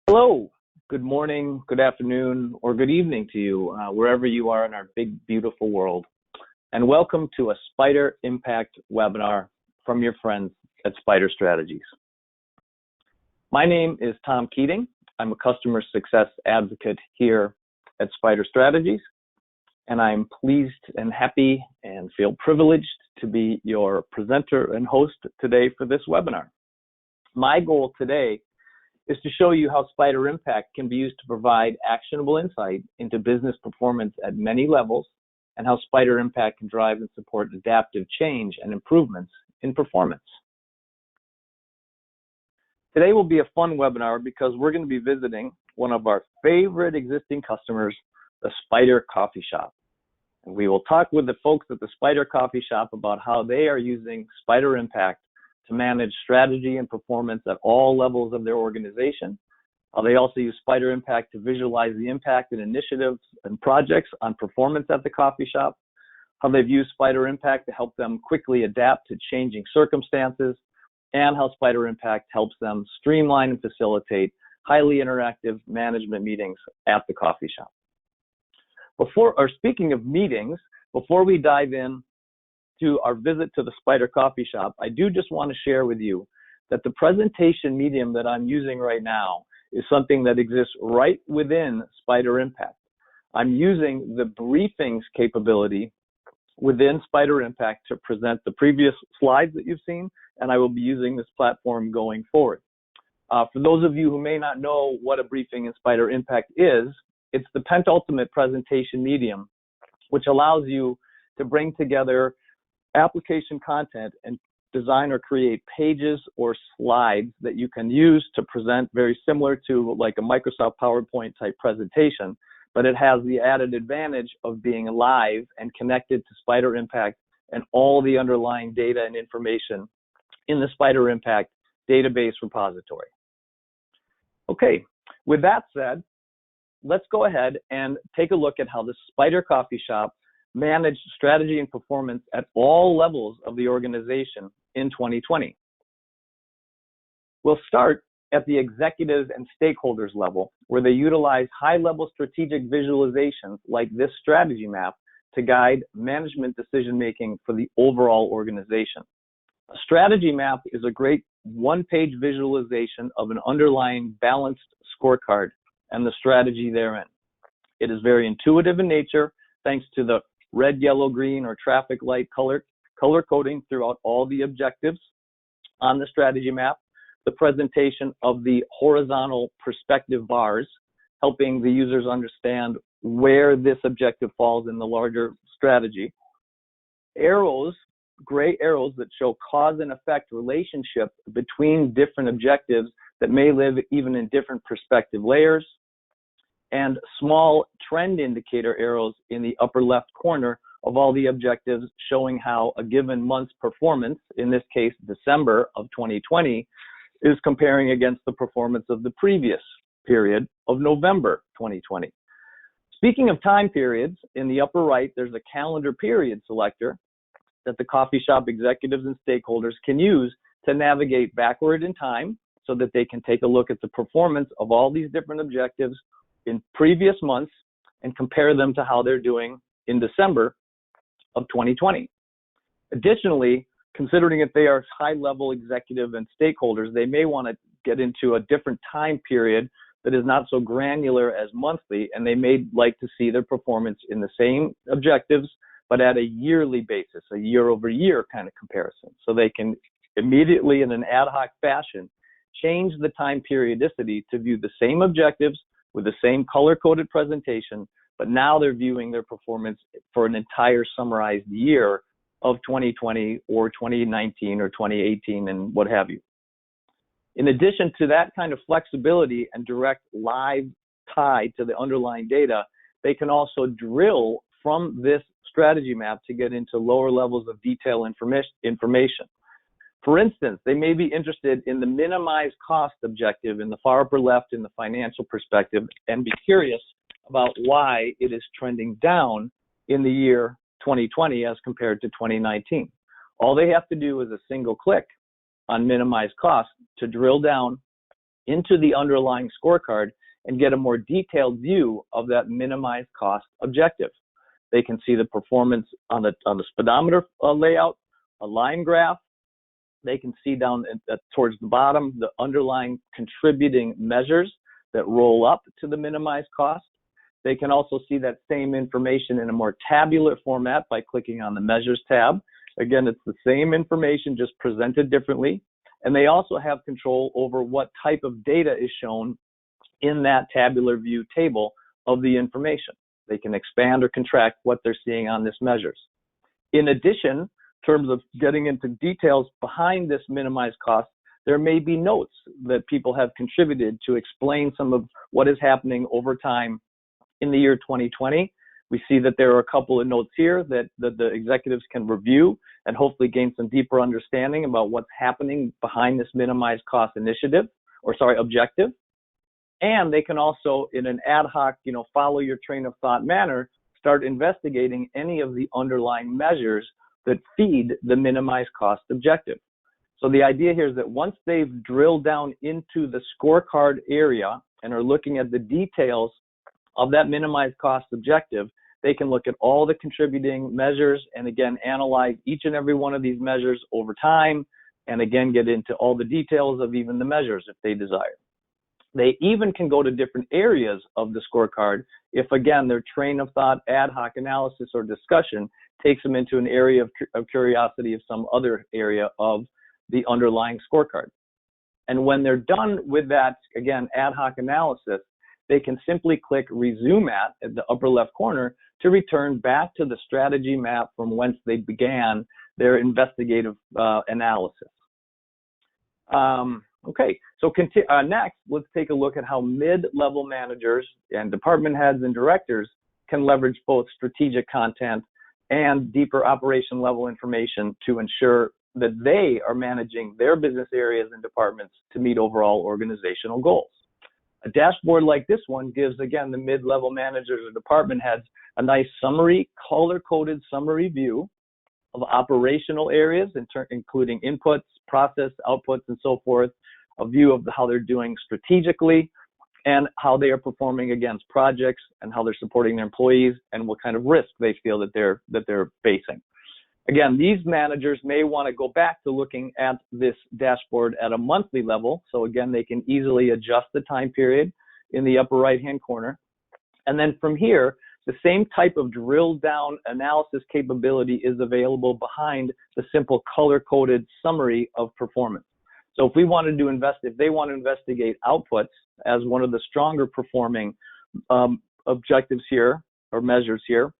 Hello, good morning, good afternoon, or good evening to you, wherever you are in our big, beautiful world. And welcome to a Spider Impact webinar from your friends at Spider Strategies. My name is Tom Keating. I'm a customer success advocate here at Spider Strategies, and I'm pleased and happy and feel privileged to be your presenter and host today for this webinar. My goal today is to show you how Spider Impact can be used to provide actionable insight into business performance at many levels, and how Spider Impact can drive and support adaptive change and improvements in performance. Today will be a fun webinar because we're going to be visiting one of our favorite existing customers, the Spider Coffee Shop. And we will talk with the folks at the Spider Coffee Shop about how they are using Spider Impact to manage strategy and performance at all levels of their organization. They also use Spider Impact to visualize the impact and initiatives and projects on performance at the coffee shop, how they've used Spider Impact to help them quickly adapt to changing circumstances, and how Spider Impact helps them streamline and facilitate highly interactive management meetings at the coffee shop. Speaking of meetings, before we dive in to our visit to the Spider Coffee Shop, I do just want to share with you that the presentation medium that I'm using right now is something that exists right within Spider Impact. I'm using the briefings capability within Spider Impact to present the previous slides that you've seen, and I will be using this platform going forward. For those of you who may not know what a briefing in Spider Impact is, it's the penultimate presentation medium, which allows you to bring together application content and design or create pages or slides that you can use to present, very similar to like a Microsoft PowerPoint type presentation, but it has the added advantage of being live and connected to Spider Impact and all the underlying data and information in the Spider Impact database repository. Okay, with that said, let's go ahead and take a look at how the Spider Coffee Shop managed strategy and performance at all levels of the organization in 2020. We'll start at the executives and stakeholders level, where they utilize high-level strategic visualizations like this strategy map to guide management decision-making for the overall organization. A strategy map is a great one-page visualization of an underlying balanced scorecard and the strategy therein. It is very intuitive in nature, thanks to the red, yellow, green, or traffic light color coding throughout all the objectives on the strategy map, the presentation of the horizontal perspective bars, helping the users understand where this objective falls in the larger strategy. Arrows, gray arrows that show cause and effect relationship between different objectives that may live even in different perspective layers, and small trend indicator arrows in the upper left corner of all the objectives showing how a given month's performance, in this case December of 2020, is comparing against the performance of the previous period of November 2020. Speaking of time periods, in the upper right, there's a calendar period selector that the coffee shop executives and stakeholders can use to navigate backward in time so that they can take a look at the performance of all these different objectives in previous months and compare them to how they're doing in December of 2020. Additionally, considering that they are high-level executive and stakeholders, they may want to get into a different time period that is not so granular as monthly, and they may like to see their performance in the same objectives, but at a yearly basis, a year-over-year kind of comparison. So they can immediately, in an ad hoc fashion, change the time periodicity to view the same objectives with the same color-coded presentation, but now they're viewing their performance for an entire summarized year of 2020 or 2019 or 2018 and what have you. In addition to that kind of flexibility and direct live tie to the underlying data, they can also drill from this strategy map to get into lower levels of detail information. For instance, they may be interested in the minimize cost objective in the far upper left in the financial perspective and be curious about why it is trending down in the year 2020 as compared to 2019. All they have to do is a single click on minimize cost to drill down into the underlying scorecard and get a more detailed view of that minimized cost objective. They can see the performance on the speedometer layout, a line graph. They can see down towards the bottom the underlying contributing measures that roll up to the minimized cost. They can also see that same information in a more tabular format by clicking on the Measures tab. Again, it's the same information, just presented differently. And they also have control over what type of data is shown in that tabular view table of the information. They can expand or contract what they're seeing on this measures. In addition, in terms of getting into details behind this minimized cost, there may be notes that people have contributed to explain some of what is happening over time in the year 2020. We see that there are a couple of notes here that the executives can review and hopefully gain some deeper understanding about what's happening behind this minimized cost objective. And they can also, in an ad hoc, follow your train of thought manner, start investigating any of the underlying measures that feed the minimized cost objective. So the idea here is that once they've drilled down into the scorecard area and are looking at the details of that minimized cost objective, they can look at all the contributing measures and again analyze each and every one of these measures over time and again get into all the details of even the measures if they desire. They even can go to different areas of the scorecard if again their train of thought, ad hoc analysis or discussion takes them into an area of curiosity of some other area of the underlying scorecard. And when they're done with that, again, ad hoc analysis, they can simply click Resume at the upper left corner to return back to the strategy map from whence they began their investigative analysis. Okay, so next, let's take a look at how mid-level managers and department heads and directors can leverage both strategic content and deeper operation level information to ensure that they are managing their business areas and departments to meet overall organizational goals. A dashboard like this one gives, again, the mid-level managers or department heads a nice summary, color-coded summary view of operational areas, including inputs, process, outputs, and so forth, a view of how they're doing strategically, and how they are performing against projects, and how they're supporting their employees, and what kind of risk they feel that they're facing. Again, these managers may want to go back to looking at this dashboard at a monthly level. So again, they can easily adjust the time period in the upper right-hand corner. And then from here, the same type of drill down analysis capability is available behind the simple color-coded summary of performance. So if they want to investigate outputs as one of the stronger performing objectives here or measures here,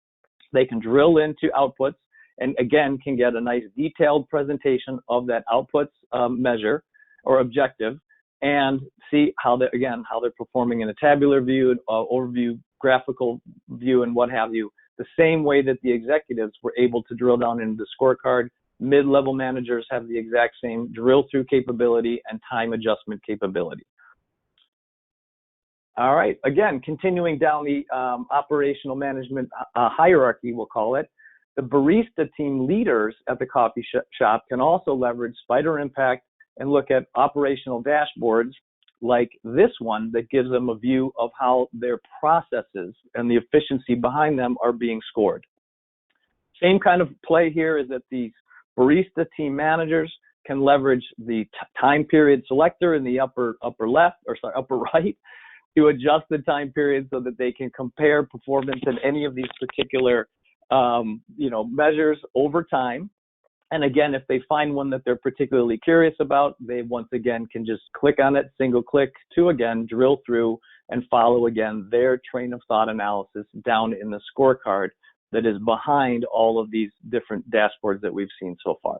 they can drill into outputs and again can get a nice detailed presentation of that outputs measure or objective and see how they're performing in a tabular view, overview, graphical view, and what have you, the same way that the executives were able to drill down into the scorecard. Mid-level managers have the exact same drill through capability and time adjustment capability. All right, again, continuing down the operational management hierarchy, we'll call it, the barista team leaders at the coffee shop can also leverage Spider Impact and look at operational dashboards like this one that gives them a view of how their processes and the efficiency behind them are being scored. Same kind of play here is that these barista team managers can leverage the time period selector in the upper right to adjust the time period so that they can compare performance in any of these particular measures over time. And again, if they find one that they're particularly curious about, they once again can just click on it, single click to again drill through and follow again their train of thought analysis down in the scorecard that is behind all of these different dashboards that we've seen so far.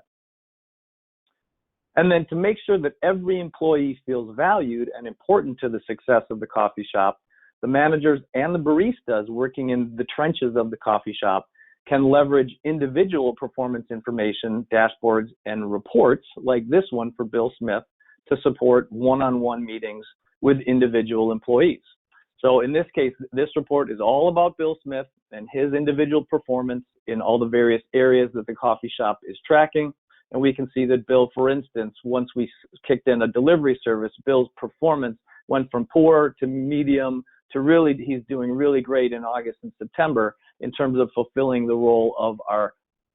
And then to make sure that every employee feels valued and important to the success of the coffee shop, the managers and the baristas working in the trenches of the coffee shop can leverage individual performance information, dashboards, and reports like this one for Bill Smith to support one-on-one meetings with individual employees. So in this case, this report is all about Bill Smith and his individual performance in all the various areas that the coffee shop is tracking. And we can see that Bill, for instance, once we kicked in a delivery service, Bill's performance went from poor to medium to really, he's doing really great in August and September in terms of fulfilling the role of our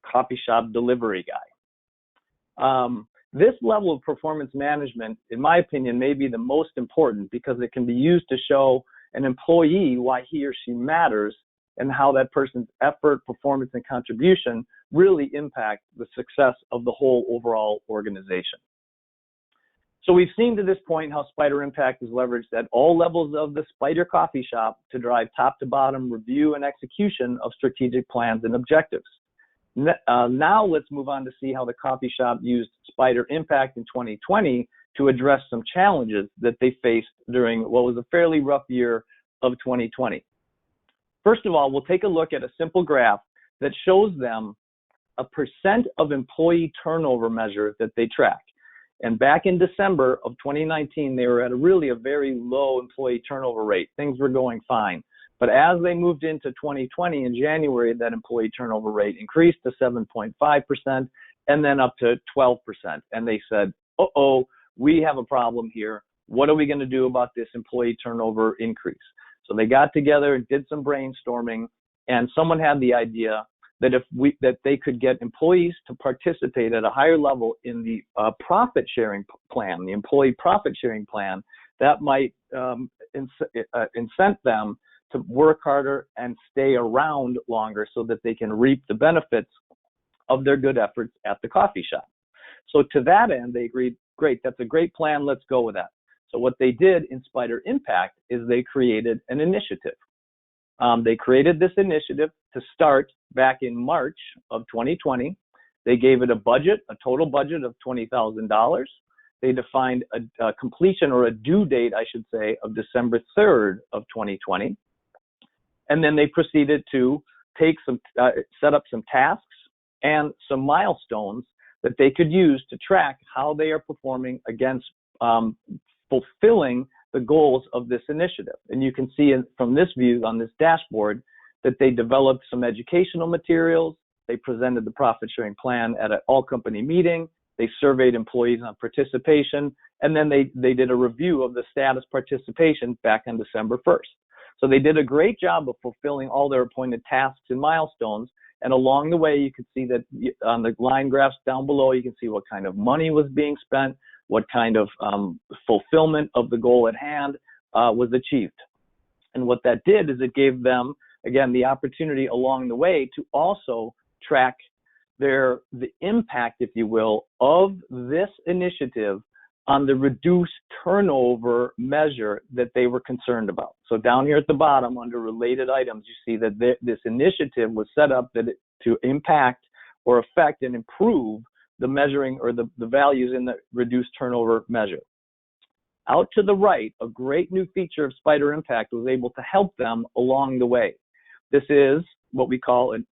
coffee shop delivery guy. This level of performance management, in my opinion, may be the most important because it can be used to show an employee why he or she matters and how that person's effort, performance, and contribution really impact the success of the whole overall organization. So we've seen to this point how Spider Impact is leveraged at all levels of the Spider Coffee Shop to drive top-to-bottom review and execution of strategic plans and objectives. Now let's move on to see how the coffee shop used Spider Impact in 2020 to address some challenges that they faced during what was a fairly rough year of 2020. First of all, we'll take a look at a simple graph that shows them a percent of employee turnover measure that they track. And back in December of 2019, they were at a very low employee turnover rate. Things were going fine. But as they moved into 2020 in January, that employee turnover rate increased to 7.5% and then up to 12%. And they said, uh-oh, we have a problem here. What are we going to do about this employee turnover increase? So they got together and did some brainstorming, and someone had the idea that that they could get employees to participate at a higher level in the profit sharing plan, the employee profit sharing plan, that might incent them to work harder and stay around longer so that they can reap the benefits of their good efforts at the coffee shop. So to that end, they agreed, great, that's a great plan, let's go with that. So what they did in Spider Impact is they created an initiative. They created this initiative to start back in March of 2020. They gave it a budget, a total budget of $20,000. They defined a completion or a due date, I should say, of December 3rd of 2020. And then they proceeded to set up some tasks and some milestones that they could use to track how they are performing against fulfilling the goals of this initiative. And you can see from this view on this dashboard that they developed some educational materials. They presented the profit sharing plan at an all-company meeting. They surveyed employees on participation, and then they did a review of the status participation back on December 1st. So they did a great job of fulfilling all their appointed tasks and milestones. And along the way, you can see that on the line graphs down below, you can see what kind of money was being spent, what kind of fulfillment of the goal at hand was achieved. And what that did is it gave them, again, the opportunity along the way to also track the impact, if you will, of this initiative on the reduced turnover measure that they were concerned about. So down here at the bottom under related items, you see that this initiative was set up to impact or affect and improve the measuring or the values in the reduced turnover measure. Out to the right, a great new feature of Spider Impact was able to help them along the way. This is what we call an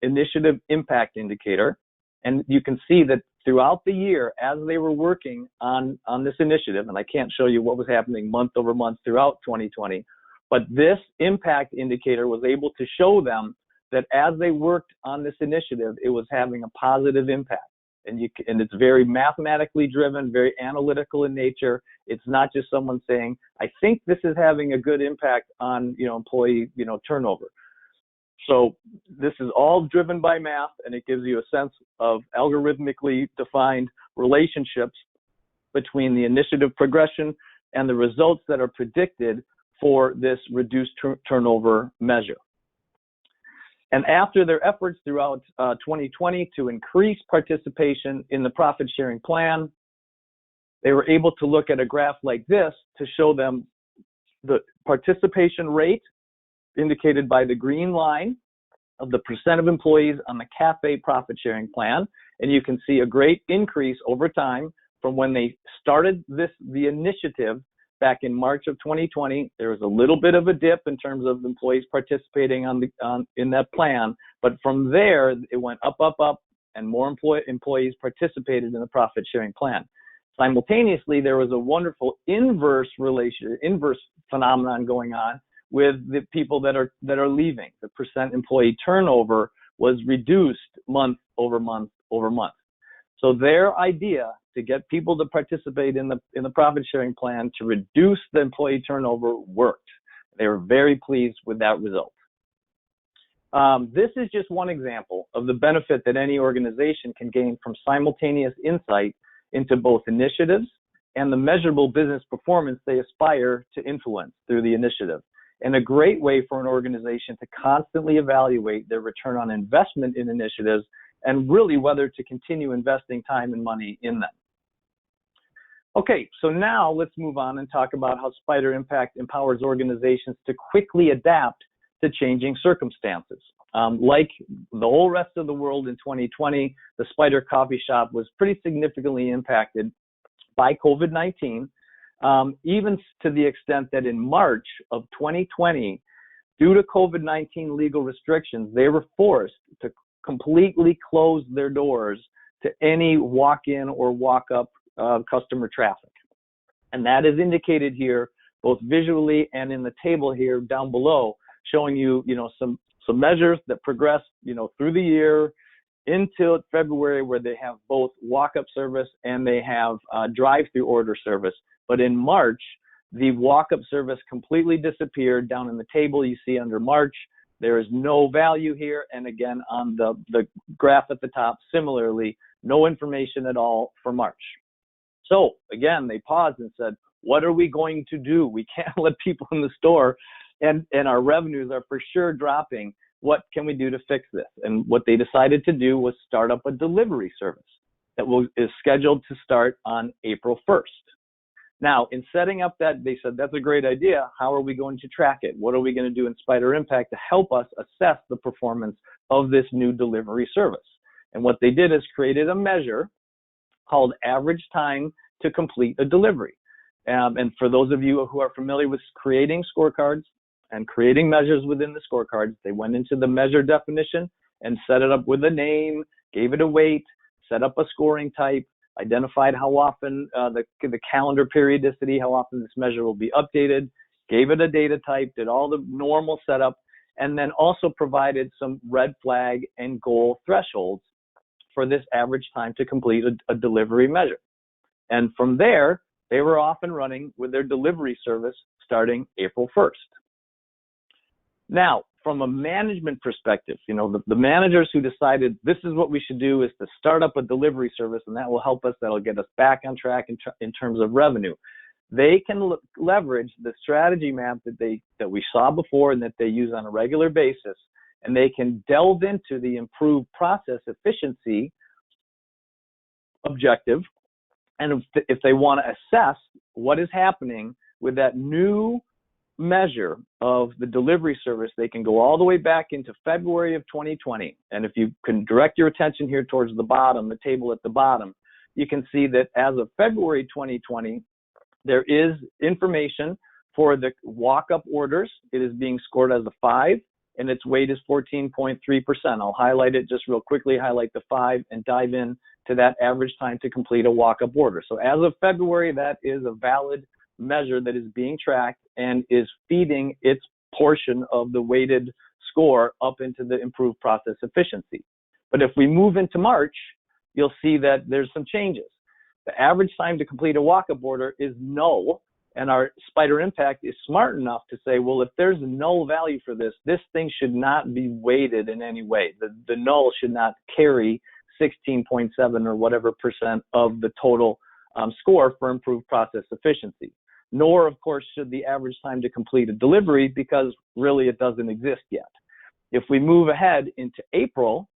initiative impact indicator. And you can see that throughout the year, as they were working on this initiative, and I can't show you what was happening month over month throughout 2020, but this impact indicator was able to show them that as they worked on this initiative, it was having a positive impact. And it's very mathematically driven, very analytical in nature. It's not just someone saying, I think this is having a good impact on employee turnover. So this is all driven by math, and it gives you a sense of algorithmically defined relationships between the initiative progression and the results that are predicted for this reduced turnover measure. And after their efforts throughout 2020 to increase participation in the profit sharing plan, they were able to look at a graph like this to show them the participation rate indicated by the green line of the percent of employees on the cafe profit sharing plan. And you can see a great increase over time from when they started the initiative back in March of 2020. There was a little bit of a dip in terms of employees participating in that plan, but from there it went up, and more employees participated in the profit sharing plan. Simultaneously, there was a wonderful inverse phenomenon going on with the people that are leaving. The percent employee turnover was reduced month over month over month. So their idea to get people to participate in the profit sharing plan to reduce the employee turnover worked. They were very pleased with that result. This is just one example of the benefit that any organization can gain from simultaneous insight into both initiatives and the measurable business performance they aspire to influence through the initiative, and a great way for an organization to constantly evaluate their return on investment in initiatives and really whether to continue investing time and money in them. Okay, so now let's move on and talk about how Spider Impact empowers organizations to quickly adapt to changing circumstances. Like the whole rest of the world in 2020, the Spider Coffee Shop was pretty significantly impacted by COVID-19, even to the extent that in March of 2020, due to COVID-19 legal restrictions, they were forced to completely close their doors to any walk-in or walk-up customer traffic. And that is indicated here, both visually and in the table here down below, showing you, some measures that progress, through the year until February, where they have both walk-up service and they have drive-through order service. But in March, the walk-up service completely disappeared. Down in the table you see under March, there is no value here. And again, on the graph at the top, similarly, no information at all for March. So again, they paused and said, what are we going to do? We can't let people in the store, and our revenues are for sure dropping. What can we do to fix this? And what they decided to do was start up a delivery service that is scheduled to start on April 1st. Now, in setting up that, they said, that's a great idea. How are we going to track it? What are we going to do in Spider Impact to help us assess the performance of this new delivery service? And what they did is created a measure called average time to complete a delivery. And for those of you who are familiar with creating scorecards and creating measures within the scorecards, they went into the measure definition and set it up with a name, gave it a weight, set up a scoring type, identified how often the calendar periodicity, how often this measure will be updated, gave it a data type, did all the normal setup, and then also provided some red flag and goal thresholds for this average time to complete a delivery measure. And from there, they were off and running with their delivery service starting April 1st. Now, from a management perspective, the managers who decided this is what we should do is to start up a delivery service, and that will help us, that'll get us back on track in terms of revenue. They can leverage the strategy map that we saw before and that they use on a regular basis, and they can delve into the improved process efficiency objective. And if they want to assess what is happening with that new measure of the delivery service, they can go all the way back into February of 2020. And if you can direct your attention here towards the bottom, the table at the bottom, you can see that as of February 2020, there is information for the walk-up orders. It is being scored as a 5, and its weight is 14.3%. I'll highlight it just real quickly, highlight the 5, and dive in to that average time to complete a walk-up order. So as of February, that is a valid measure that is being tracked and is feeding its portion of the weighted score up into the improved process efficiency. But if we move into March, you'll see that there's some changes. The average time to complete a walk-up order is null, and our Spider Impact is smart enough to say, well, if there's null value for this, this thing should not be weighted in any way. The null should not carry 16.7 or whatever percent of the total score for improved process efficiency. Nor, of course, should the average time to complete a delivery, because really it doesn't exist yet. If we move ahead into April,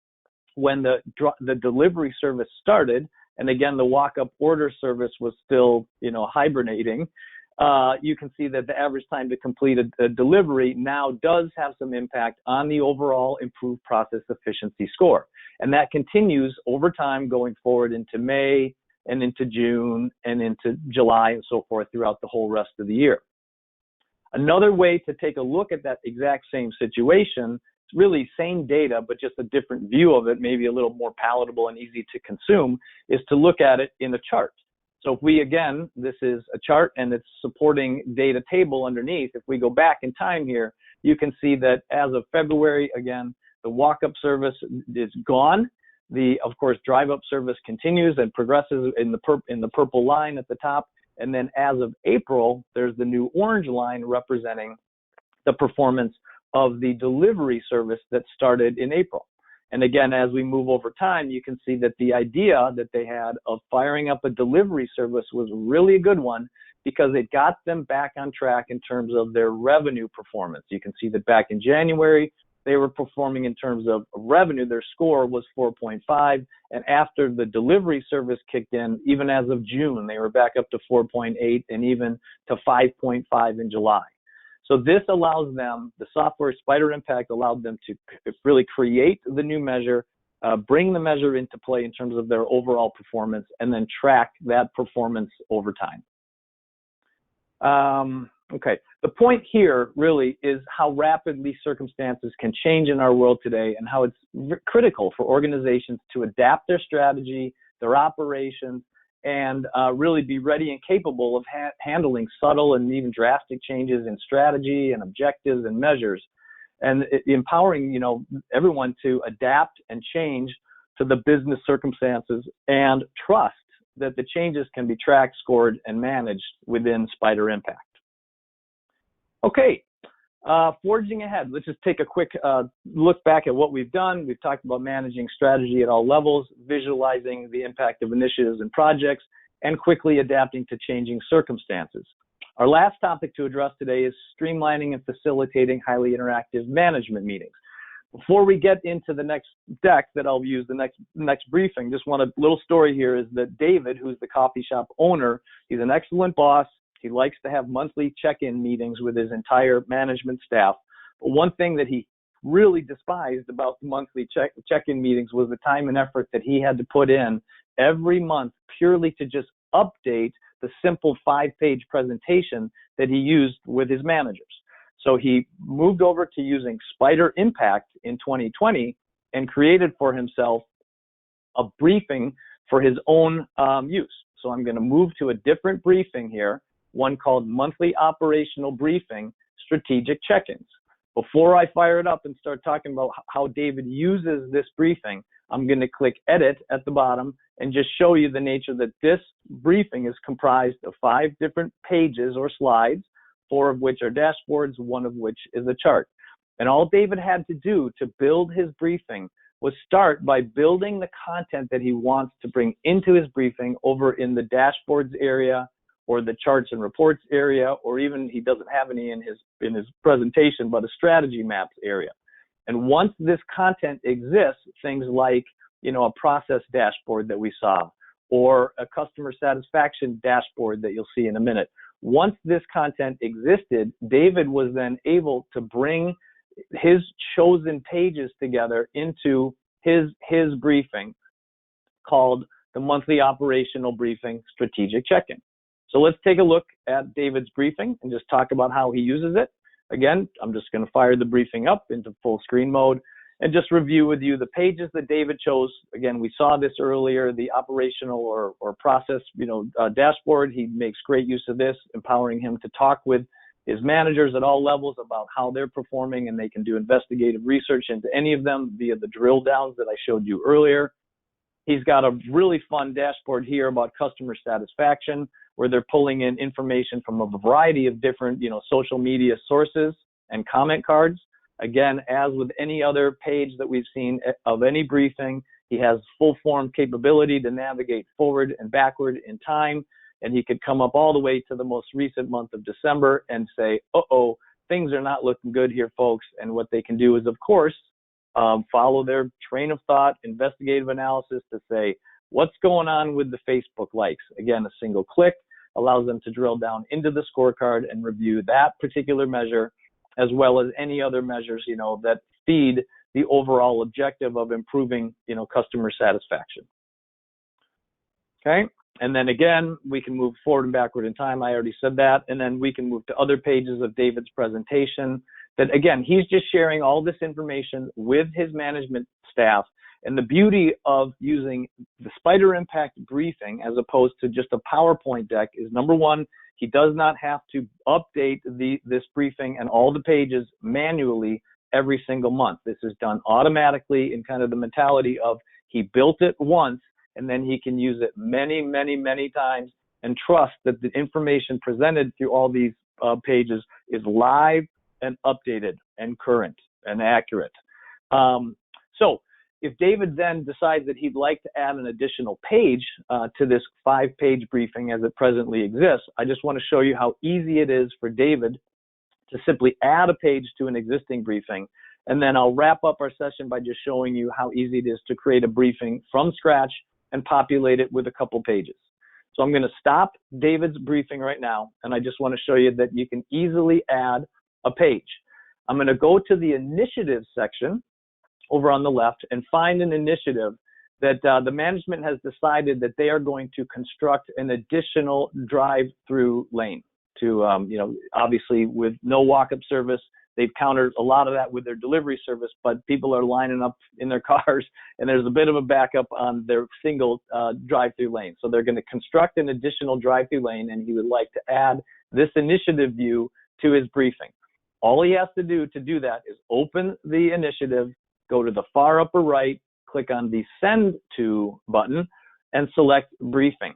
when the delivery service started, and again, the walk-up order service was still, hibernating, you can see that the average time to complete a delivery now does have some impact on the overall improved process efficiency score. And that continues over time going forward into May and into June and into July and so forth throughout the whole rest of the year. Another way to take a look at that exact same situation, it's really same data, but just a different view of it, maybe a little more palatable and easy to consume, is to look at it in a chart. So if we, again, this is a chart and it's supporting data table underneath. If we go back in time here, you can see that as of February, again, the walk-up service is gone. Of course, drive up service continues and progresses in the purple line at the top. And then as of April, there's the new orange line representing the performance of the delivery service that started in April. And again, as we move over time, you can see that the idea that they had of firing up a delivery service was really a good one, because it got them back on track in terms of their revenue performance. You can see that back in January, they were performing in terms of revenue. Their score was 4.5. And after the delivery service kicked in, even as of June, they were back up to 4.8 and even to 5.5 in July. So this allows them, the software Spider Impact allowed them to really create the new measure, bring the measure into play in terms of their overall performance, and then track that performance over time. Okay, the point here really is how rapidly circumstances can change in our world today, and how it's critical for organizations to adapt their strategy, their operations, and really be ready and capable of handling subtle and even drastic changes in strategy and objectives and measures, and empowering everyone to adapt and change to the business circumstances, and trust that the changes can be tracked, scored, and managed within Spider Impact. Okay, forging ahead, let's just take a quick look back at what we've done. We've talked about managing strategy at all levels, visualizing the impact of initiatives and projects, and quickly adapting to changing circumstances. Our last topic to address today is streamlining and facilitating highly interactive management meetings. Before we get into the next deck that I'll use, the next briefing, just want a little story here is that David, who's the coffee shop owner, he's an excellent boss. He likes to have monthly check-in meetings with his entire management staff. But one thing that he really despised about the monthly check-in meetings was the time and effort that he had to put in every month purely to just update the simple 5-page presentation that he used with his managers. So he moved over to using Spider Impact in 2020 and created for himself a briefing for his own use. So I'm going to move to a different briefing here, one called Monthly Operational Briefing Strategic Check-ins. Before I fire it up and start talking about how David uses this briefing, I'm going to click Edit at the bottom and just show you the nature that this briefing is comprised of 5 different pages or slides, 4 of which are dashboards, 1 of which is a chart. And all David had to do to build his briefing was start by building the content that he wants to bring into his briefing over in the dashboards area, or the charts and reports area, or even he doesn't have any in his presentation, but a strategy maps area. And once this content exists, things like a process dashboard that we saw, or a customer satisfaction dashboard that you'll see in a minute. Once this content existed, David was then able to bring his chosen pages together into his briefing called the Monthly Operational Briefing Strategic Check-in. So let's take a look at David's briefing and just talk about how he uses it. Again, I'm just going to fire the briefing up into full screen mode and just review with you the pages that David chose. Again, we saw this earlier, the operational or process, dashboard. He makes great use of this, empowering him to talk with his managers at all levels about how they're performing, and they can do investigative research into any of them via the drill downs that I showed you earlier. He's got a really fun dashboard here about customer satisfaction, where they're pulling in information from a variety of different, social media sources and comment cards. Again, as with any other page that we've seen of any briefing, he has full form capability to navigate forward and backward in time. And he could come up all the way to the most recent month of December and say, uh-oh, things are not looking good here, folks. And what they can do is, of course, follow their train of thought, investigative analysis to say, what's going on with the Facebook likes? Again, a single click allows them to drill down into the scorecard and review that particular measure, as well as any other measures, that feed the overall objective of improving, customer satisfaction. Okay. And then again, we can move forward and backward in time. I already said that. And then we can move to other pages of David's presentation that, again, he's just sharing all this information with his management staff. And the beauty of using the Spider Impact briefing as opposed to just a PowerPoint deck is, number one, he does not have to update this briefing and all the pages manually every single month. This is done automatically in kind of the mentality of He built it once, and then he can use it many, many, many times and trust that the information presented through all these pages is live and updated and current and accurate. So if David then decides that he'd like to add an additional page to this 5-page briefing as it presently exists, I just want to show you how easy it is for David to simply add a page to an existing briefing. And then I'll wrap up our session by just showing you how easy it is to create a briefing from scratch and populate it with a couple pages. So I'm going to stop David's briefing right now, and I just want to show you that you can easily add a page. I'm going to go to the initiative section over on the left and find an initiative that the management has decided that they are going to construct an additional drive-through lane to, obviously with no walk-up service. They've countered a lot of that with their delivery service, but people are lining up in their cars, and there's a bit of a backup on their single drive-through lane. So they're going to construct an additional drive-through lane, and he would like to add this initiative view to his briefing. All he has to do that is open the initiative, go to the far upper right, click on the Send To button, and select Briefing.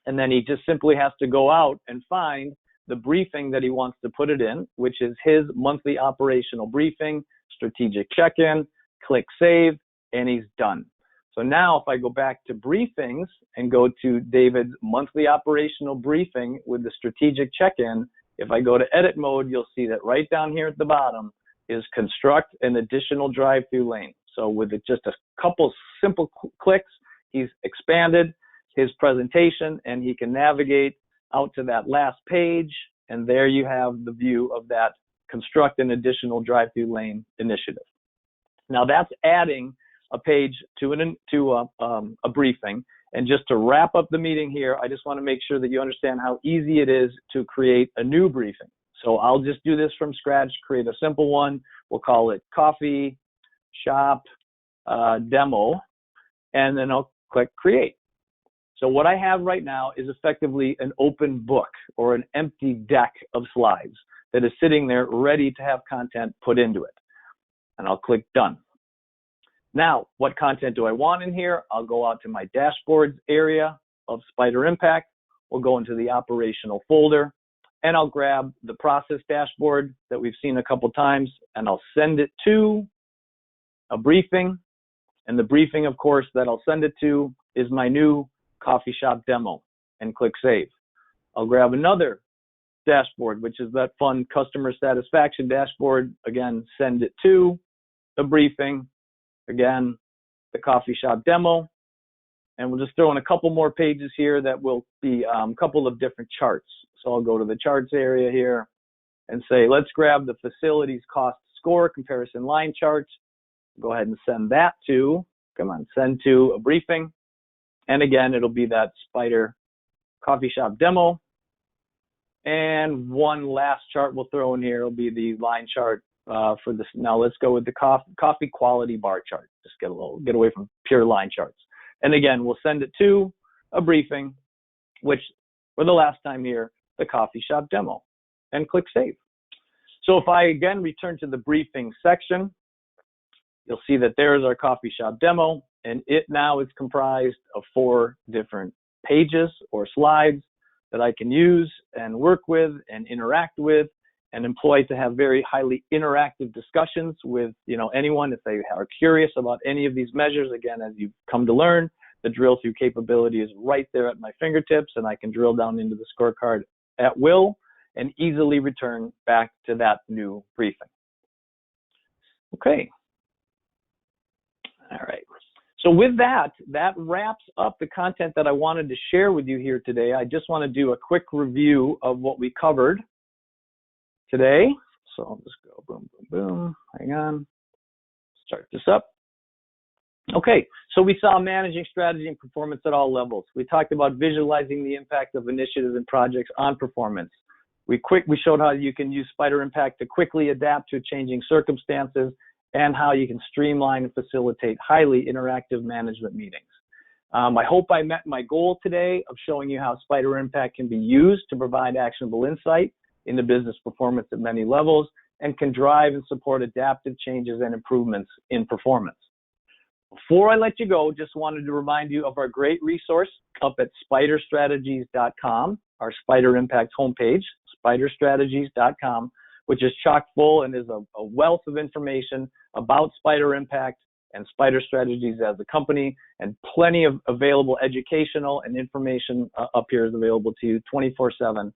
And then he just simply has to go out and find the briefing that he wants to put it in, which is his monthly operational briefing, strategic check-in, click Save, and he's done. So now if I go back to briefings and go to David's monthly operational briefing with the strategic check-in, if I go to edit mode, you'll see that right down here at the bottom is construct an additional drive-through lane. So with just a couple simple clicks, he's expanded his presentation and he can navigate out to that last page, and there you have the view of that construct an additional drive-through lane initiative. Now that's adding a page to a briefing. And just to wrap up the meeting here, I just want to make sure that you understand how easy it is to create a new briefing. So I'll just do this from scratch, create a simple one. We'll call it Coffee Shop Demo, and then I'll click Create. So what I have right now is effectively an open book or an empty deck of slides that is sitting there ready to have content put into it. And I'll click Done. Now, what content do I want in here? I'll go out to my dashboards area of Spider Impact. We'll go into the operational folder, and I'll grab the process dashboard that we've seen a couple times, and I'll send it to a briefing. And the briefing, of course, that I'll send it to is my new coffee shop demo, and click Save. I'll grab another dashboard, which is that fun customer satisfaction dashboard. Again, send it to the briefing. Again, the coffee shop demo. And we'll just throw in a couple more pages here that will be a couple of different charts. So I'll go to the charts area here and say, let's grab the facilities cost score comparison line charts. Go ahead and send that to, send to a briefing. And again, it'll be that Spider coffee shop demo. And one last chart we'll throw in here will be the line chart for this. Now let's go with the coffee quality bar chart. Just get away from pure line charts. And again, we'll send it to a briefing, which for the last time here, the coffee shop demo, and click Save. So if I again return to the briefing section, you'll see that there's our coffee shop demo, and it now is comprised of 4 different pages or slides that I can use and work with and interact with and employ to have very highly interactive discussions with anyone if they are curious about any of these measures. Again, as you've come to learn, the drill through capability is right there at my fingertips, and I can drill down into the scorecard at will and easily return back to that new briefing. Okay. All right. So with that wraps up the content that I wanted to share with you here today. I just want to do a quick review of what we covered today. So I'll just go boom, boom, boom. Hang on. Start this up. Okay, so we saw managing strategy and performance at all levels. We talked about visualizing the impact of initiatives and projects on performance. We showed how you can use Spider Impact to quickly adapt to changing circumstances and how you can streamline and facilitate highly interactive management meetings. I hope I met my goal today of showing you how Spider Impact can be used to provide actionable insight into business performance at many levels and can drive and support adaptive changes and improvements in performance. Before I let you go, just wanted to remind you of our great resource up at spiderstrategies.com, our Spider Impact homepage, spiderstrategies.com, which is chock full and is a wealth of information about Spider Impact and Spider Strategies as a company, and plenty of available educational and information up here is available to you 24/7,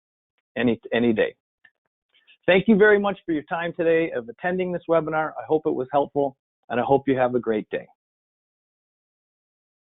any day. Thank you very much for your time today of attending this webinar. I hope it was helpful, and I hope you have a great day.